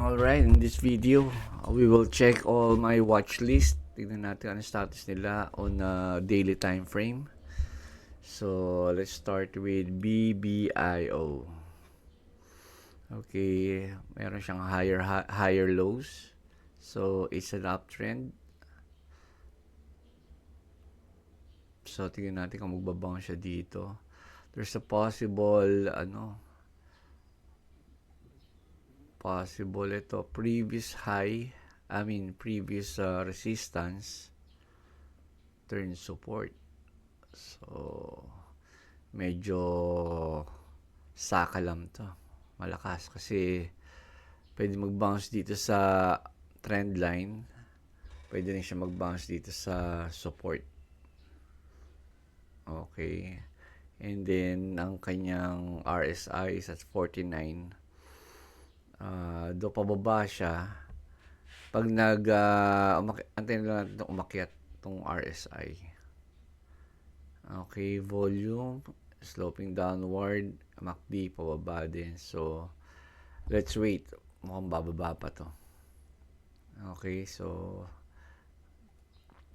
Alright, in this video, we will check all my watch list. Tignan natin ano status nila on daily time frame. So, let's start with BBIO. Okay, meron siyang higher lows. So, it's an uptrend. So, tignan natin kung magbabang siya dito. There's a possible ito previous resistance turn support. So medyo saka lang to, malakas kasi pwede mag-bounce dito sa trend line, pwede rin siya mag-bounce dito sa support. Okay, and then ang kanyang RSI is at 49. Do pababa siya pag antayin lang natin umakyat tong RSI. Okay, volume sloping downward, MACD pababa din. So let's wait, mukhang bababa pa to. Okay, so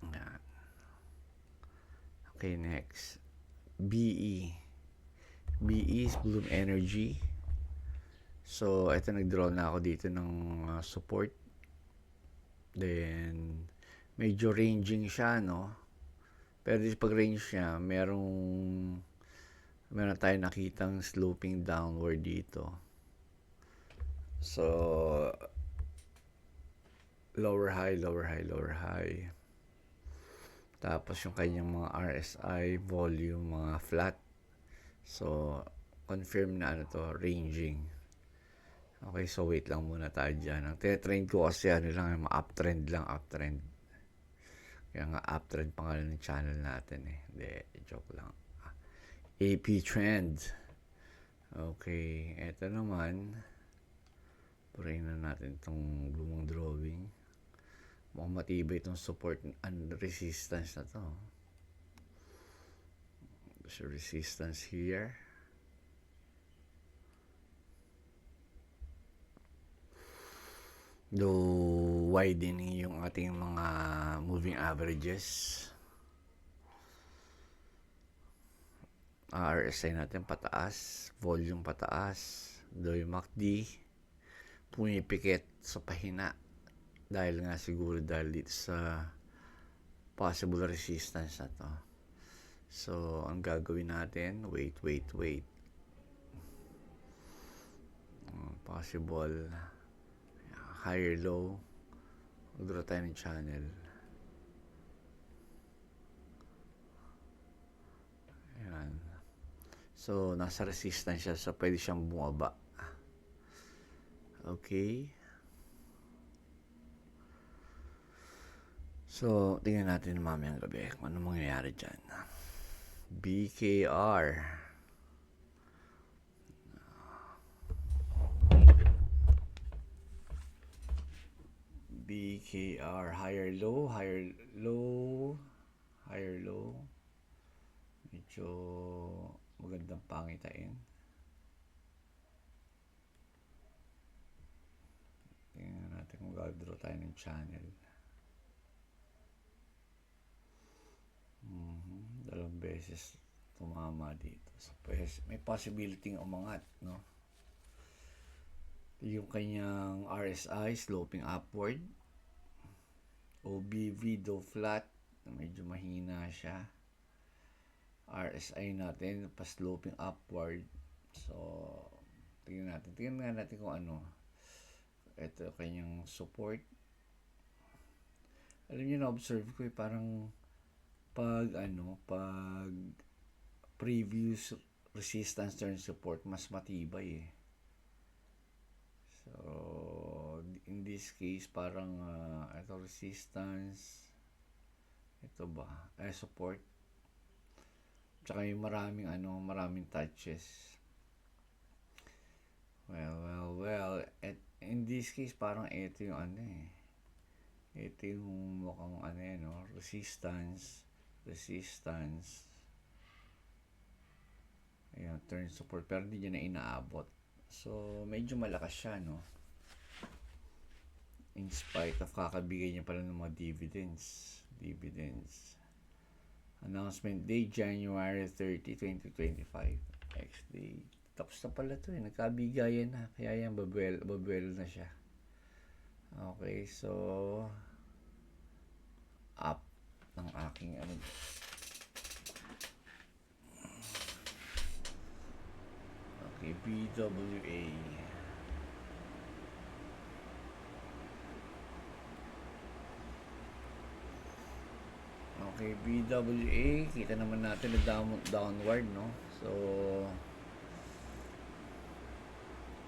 yan. Okay, next BE is Bloom Energy. So, ito nag-draw na ako dito ng support. Then, medyo ranging siya, no? Pero pag range niya, meron tayo nakitang sloping downward dito. So, lower high. Tapos yung kanyang mga RSI, volume, mga flat. So, confirm na ranging. Okay, so wait lang muna tayo dyan. Ang tinetrend ko kasi uptrend. Kaya nga uptrend pangalan ng channel natin eh. Hindi, joke lang. AP trend. Okay, eto naman. Purahin na natin itong lumang drawing. Mukhang matibay itong support and resistance na to. There's a resistance here. Though widening yung ating mga moving averages. RSI natin pataas, volume pataas, though yung MACD pumipikit sa pahina dahil dito sa possible resistance na to. So ang gagawin natin, wait. Possible higher low, mag-draw tayo ng channel. Ayan. So nasa resistance siya, so pwede siyang bumaba. Okay, so tingnan natin mamayang gabi kung ano mangyayari dyan. BKR higher low, medyo magandang pangitain. Tingnan natin kung gag-draw tayo ng channel. Dalawang beses tumama dito, so may possibility ng umangat, no? Yung kanyang RSI sloping upward, OBV do flat, medyo mahina siya. RSI natin pa sloping upward. So tingnan natin kung ano ito kanyang support. Alam niyo, na-observe ko parang pag previous resistance turn support mas matibay eh. So in this case parang ito resistance, ito ba support, tsaka yung maraming touches. Well, in this case parang ito yung ito yung mukhang resistance. Ayan, turn support, pero hindi niya na inaabot. So medyo malakas siya, no? in spite of kakabigay niya pala ng mga dividends. Announcement date January 30, 2025. X-day. Tapos na pala to nagkabigayan na, kaya yan babuelo na siya. Okay, so up ng aking okay, BWA. Okay, BWA, kita naman natin na downward, no? So,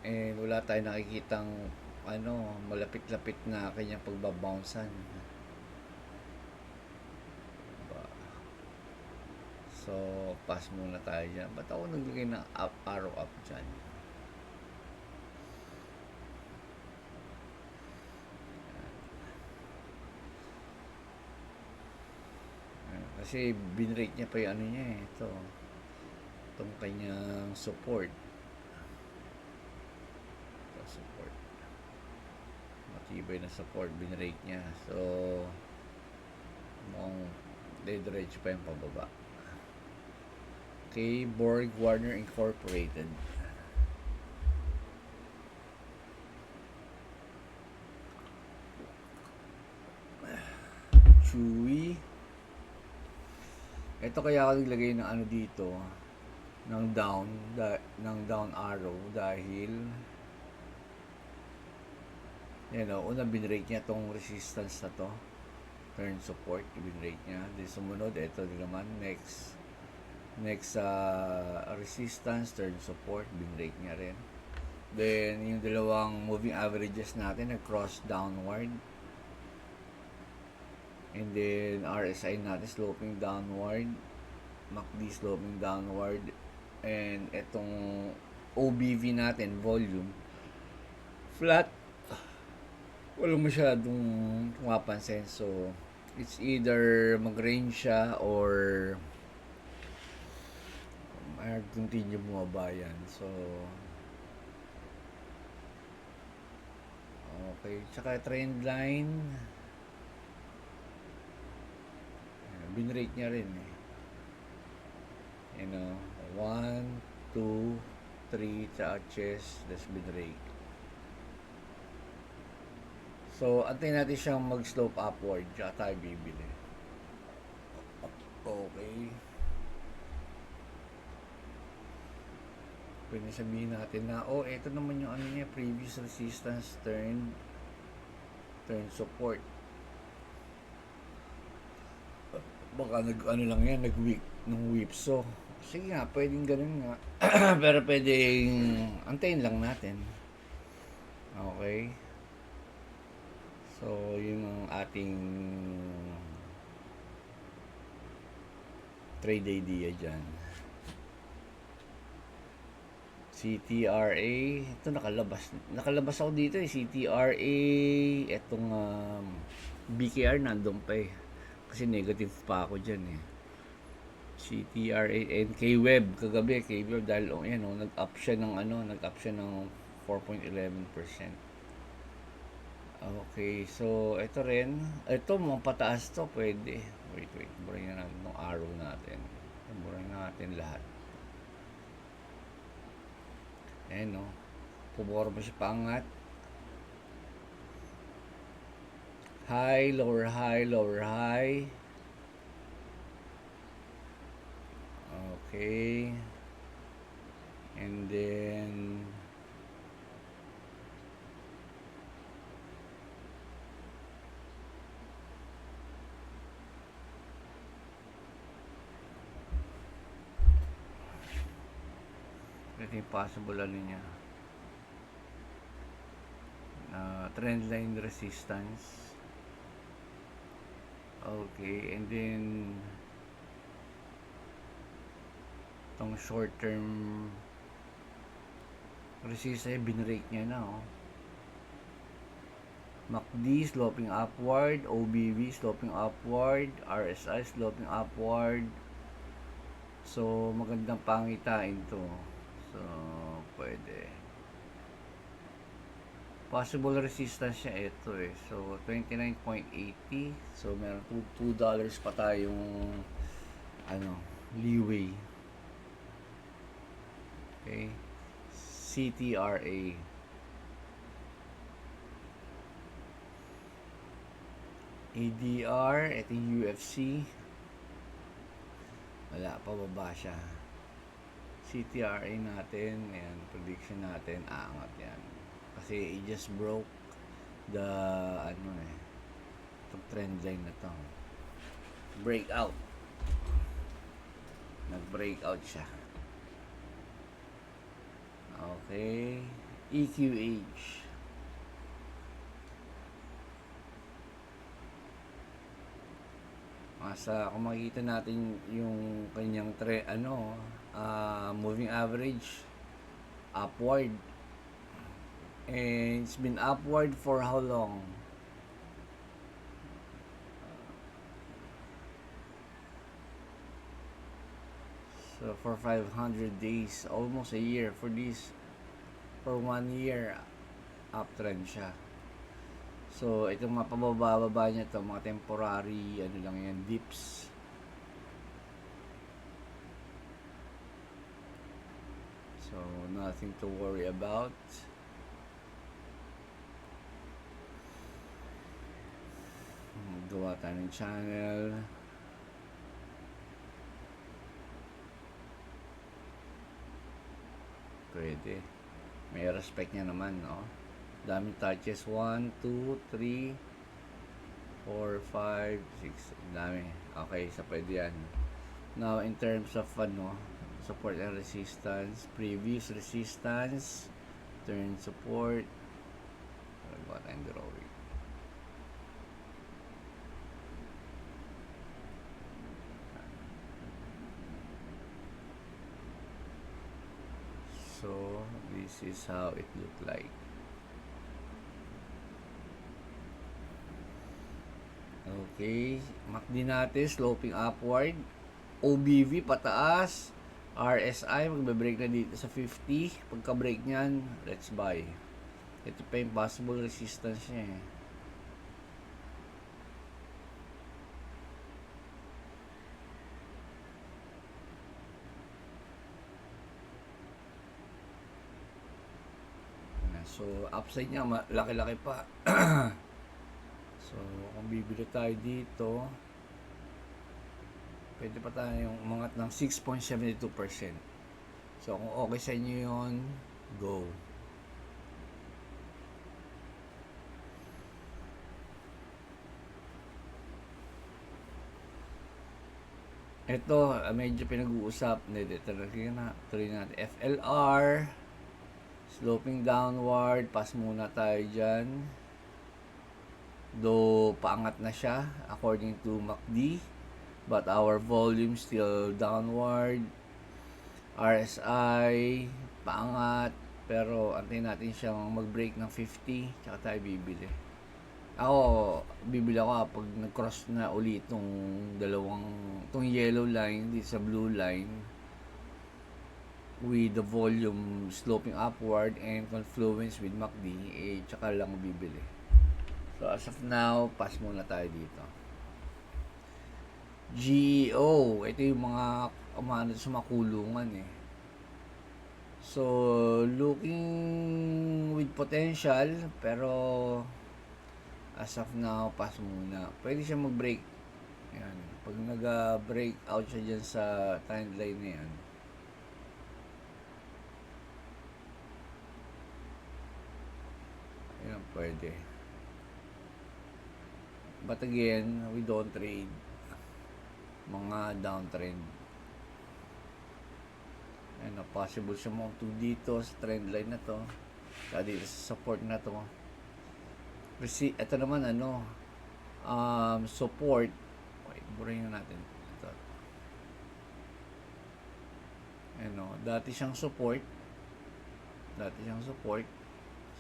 and wala tayong nakikitang malapit-lapit na kanyang pagbabouncean. Diba? So, pass muna tayo dyan. Ba't ako naglagay ng arrow up dyan? Kasi binrate niya pa yung niya itong kanyang support. Support. Matibay na support, binrate niya. So, mukhang diretso pa yung pababa. Okay, Borg Warner Incorporated. Chewy. Ito kaya ako naglagay ng dito ng down arrow dahil una binrate niya tong resistance na to, turn support, binrate niya. Then sumunod ito din naman, next resistance, turn support, binrate niya rin. Then yung dalawang moving averages natin nag-cross downward. And then RSI natin sloping downward, MACD sloping downward, and etong OBV natin volume flat, walang masyadong tumapansin. So it's either mag-range siya or continue bumaba yan. So okay, tsaka trend line binrate niya rin 1, 2, 3 tsaka chest, that's binrate. So antayin natin siyang mag-slope upward tsaka tayo bibili. Okay, pwede sabihin natin na ito naman yung niya, previous resistance, turn support. Baka lang yan, nag-weak ng whipsaw. Sige nga, pwedeng ganun nga. Pero pwedeng antayin lang natin. Okay, so yun ang ating trade idea dyan. CTRA, ito nakalabas ako dito CTRA, etong BKR nandun pa kasi negative pa ako dyan CTRA and K-Web kagabi, K-Web dahil nag-up siya ng 4.11%. Okay, so ito rin, ito mga pataas to, pwede. Wait, burahin na natin ng arrow natin. Burahin natin lahat. Pumorma siya paangat. High, lower high, lower high. Okay. And then ito yung possible niya. Trend line resistance. Okay, and then itong short term resistance binrate niya na MACD sloping upward, OBV sloping upward, RSI sloping upward. So magandang pangitain to. So pwede. Possible resistance niya ito eh. So, 29.80. So, meron $2 pa tayong leeway. Okay. CTRA. ADR, ito yung UFC. Wala, pababa siya. CTRA natin, ayan, prediction natin, aangat yan. Kasi it just broke the, itong trend line na to. Breakout. Nag-breakout siya. Okay. EQH. Kung makikita natin yung kanyang moving average upward, and it's been upward for how long? So for 500 days, almost a year. For 1 year uptrend siya. So, itong mga pababa-baba niya to, mga temporary, lang yan, dips. So, nothing to worry about. Gawa tayo ng channel. Pwede. May respect niya naman, no? Daming touches. 1, 2, 3, 4, 5, 6. Dami. Okay, so pwede yan. Now, in terms of support and resistance, previous resistance, turn support. What I'm drawing. So, this is how it look like. Okay, MACD natin sloping upward. OBV pataas. RSI magbe-break na dito sa 50. Pagka-break niyan, let's buy. Ito pa yung possible resistance niya eh. So, upside niya laki-laki pa. So, kung bibili tayo dito, pwede pa tayong umangat ng 6.72%. So, kung okay sa inyo yun, go. Ito, medyo pinag-uusap. Tuloy natin. FLR, sloping downward. Pass muna tayo dyan. Though, paangat na siya according to MACD. But our volume still downward. RSI, paangat. Pero, antayin natin siyang mag-break ng 50. Tsaka tayo bibili. Bibili ako pag nag-cross na ulit itong yellow line dito sa blue line with the volume sloping upward and confluence with MACD, tsaka lang bibili. So as of now, pass muna tayo dito. GEO, ito yung mga umano sa makulungan eh. So looking with potential, pero as of now, pass muna. Pwede siya mag-break. Yan. Pag nag-break out siya dyan sa trend line na yan, yan, pwede. But again, we don't trade mga downtrend. Ano, possible siya mong dito sa trend line na to. Dito sa support na to. Ito naman support. Wait, burahin na natin ito. Dati siyang support.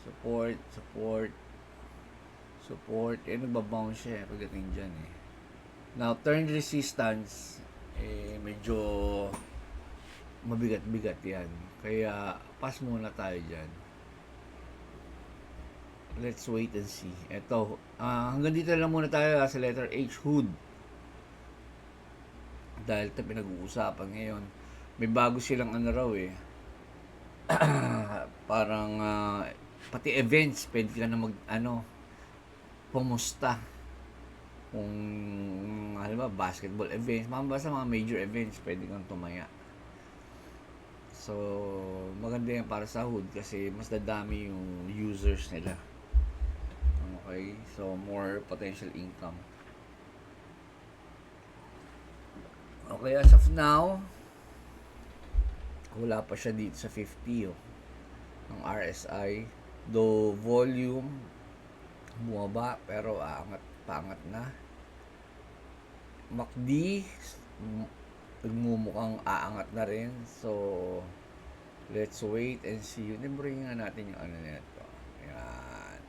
Support. Nagbabounce siya pagdating dyan eh. Now, turn resistance, medyo mabigat-bigat yan. Kaya, pass muna tayo dyan. let's wait and see. Ito, hanggang dito lang muna tayo sa letter H, hood. Dahil ito pinag-uusapan ngayon. May bago silang ano raw eh. Parang pati events, pwede ka na mag pumusta. Kung halimbawa basketball events, basta mga major events, pwede kang tumaya. So, maganda yan para sa hood kasi mas dadami yung users nila. Okay? So, more potential income. Okay, as of now, wala pa siya dito sa 50 ng RSI. Though volume bumaba pero paangat na. MACD nagmumukhang aangat na rin. So, let's wait and see. Bring nga natin yung ano nito. Ayan.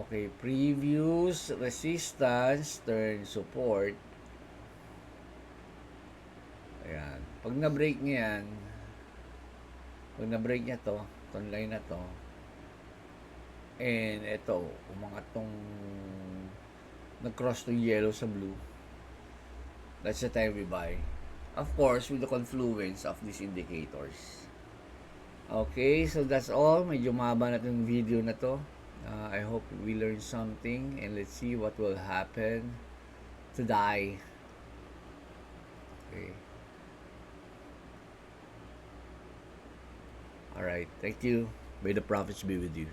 Okay, previous resistance turn support. Ayan. Pag na-break niya yan, pag na-break niya to, itong line na to, and ito, umangat tong nag-cross to yellow sa blue, that's the time we buy. Of course, with the confluence of these indicators. Okay, so that's all. Medyo mahaba na itong video na to. I hope we learned something and let's see what will happen today. Okay. Alright, thank you. May the profits be with you.